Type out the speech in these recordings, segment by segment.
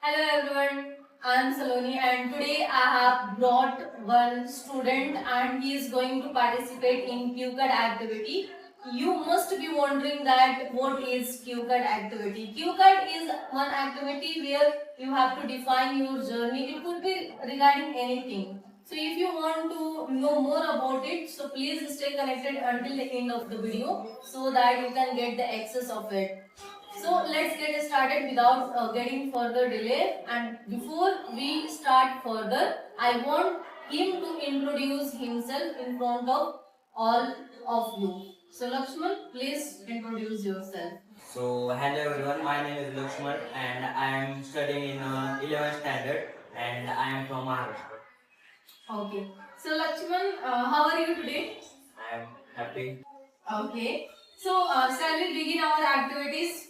Hello everyone, I am Saloni and today I have brought one student and he is going to participate in QCAD activity. You must be wondering that what is QCAD activity. QCAD is one activity where you have to define your journey. It could be regarding anything. So if you want to know more about it, so please stay connected until the end of the video so that you can get the access of it. So let's get started without getting further delay. And before we start further, I want him to introduce himself in front of all of you. So Lakshman, please introduce yourself. So, hello everyone, my name is Lakshman and I am studying in 11th standard and I am from Maharashtra. Okay. So Lakshman, how are you today? I am happy. Okay. So shall we begin our activities?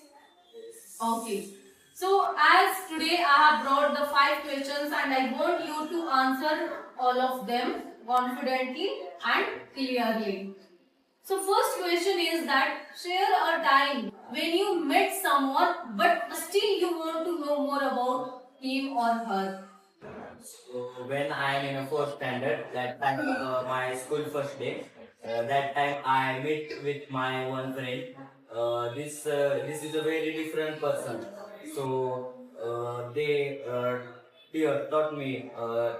Okay. So as today I have brought the 5 questions and I want you to answer all of them confidently and clearly. So first question is that share a time when you met someone but still you want to know more about him or her. So, when I am in a 4th standard, that time my school first day, that time I meet with my one friend. This is a very different person. So, they taught me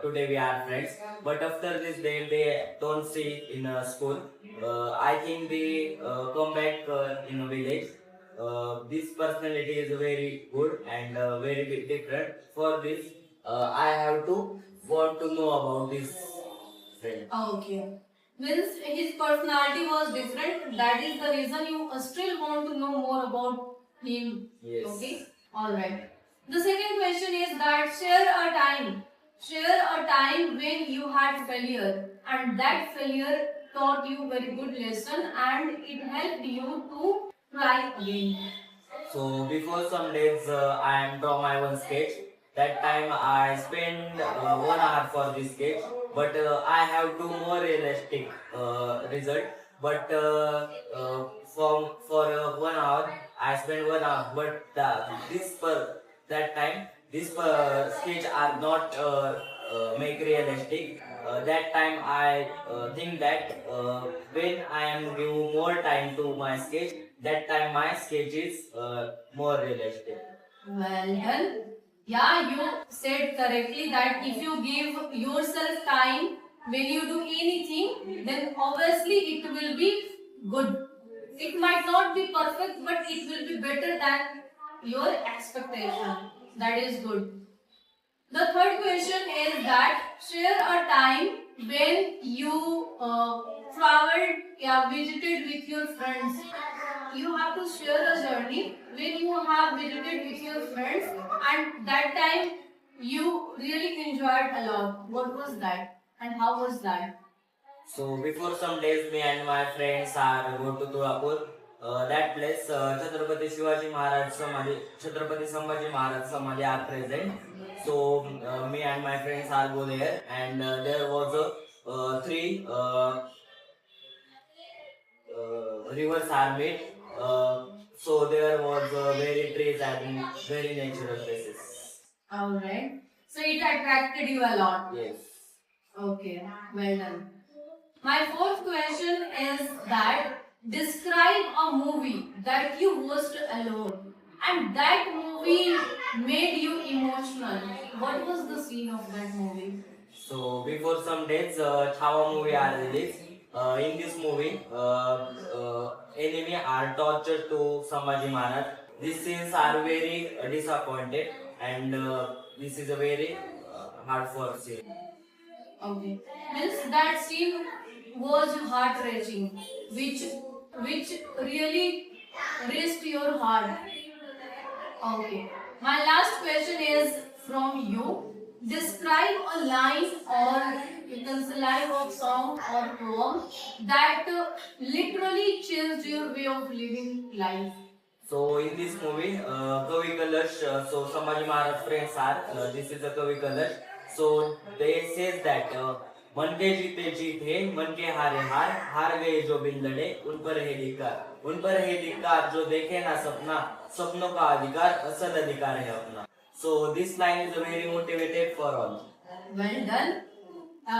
today we are friends. But after this day, they don't see in school. I think they come back in a village. This personality is very good and very different. For this, I have to want to know about this friend. Okay. Means his personality was different. That is the reason you still want to know more about him. Yes. Okay. All right. The second question is that share a time. Share a time when you had failure and that failure taught you very good lesson and it helped you to try again. So before some days, I am draw my one sketch. That time I spend 1 hour for this sketch, but I have two more realistic result. But for 1 hour, I spend 1 hour. But this per that time, this sketch are not make realistic. That time I think that when I am give more time to my sketch, that time my sketch is more realistic. Well done. Yeah, you said correctly that if you give yourself time when you do anything, then obviously it will be good. It might not be perfect, but it will be better than your expectation. That is good. The third question is that share a time when you traveled, yeah, visited with your friends. You have to share a journey when you have visited with your friends and that time you really enjoyed a lot. What was that and how was that? So before some days, me and my friends are go to Tulapur. That place, Chhatrapati Shivaji Maharaj Samadhi, Chhatrapati Sambhaji Maharaj Samadhi are present. So me and my friends are go there, and there was three rivers are made. So there was very trees and very natural places. Alright. So it attracted you a lot. Yes. Okay, well done. My fourth question is that describe a movie that you watched alone and that movie made you emotional. What was the scene of that movie? So before some days, Chhawa movie are released. In this movie, enemy are tortured to Sambhaji Maharaj. These scenes are very disappointed, and this is a very hard for scene. Okay. Means that scene was heart wrenching, which really raised your heart. Okay. My last question is from you. Describe a line or you can say line of song or poem that literally changed your way of living life. So in this movie, Kavi Kalash, so Sambhaji Maharaj friends are, this is a Kavi Kalash. So they says that मन के जीते जीत है, मन के हारे हार, हार गए जो बिन लड़े, उन पर है धिक्कार जो देखे ना सपना, सपनों का अधिकार असल अधिकार है अपना. So this line is very motivated for all. Well done.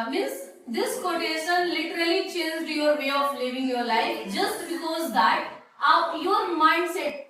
Means this quotation literally changed your way of living your life just because that your mindset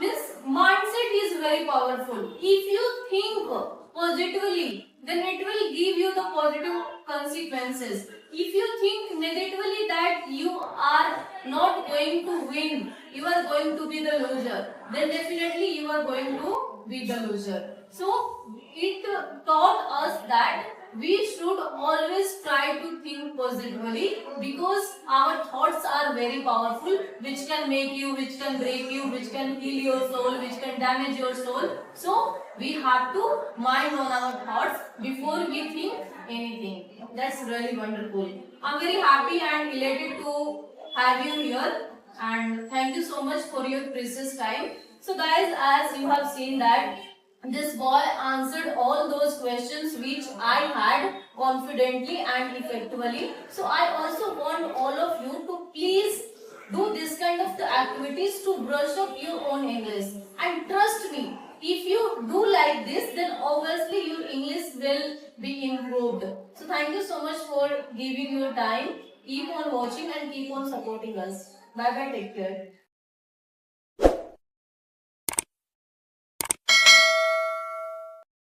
means mindset is very powerful. If you think positively, then it will give you the positive consequences. If you think negatively that you are not going to win, you are going to be the loser, then definitely you are going to be the loser. So it taught us that we should always try to think positively because our thoughts are very powerful, which can make you, which can break you, which can kill your soul, which can damage your soul. So we have to mind on our thoughts before we think anything. That's really wonderful. I'm very happy and elated to have you here, and thank you so much for your precious time. So guys, as you have seen that this boy answered all those questions which I had confidently and effectively. So I also want all of you to please do this kind of the activities to brush up your own English. And trust me, if you do like this, then obviously your English will be improved. So thank you so much for giving your time. Keep on watching and keep on supporting us. Bye bye, take care.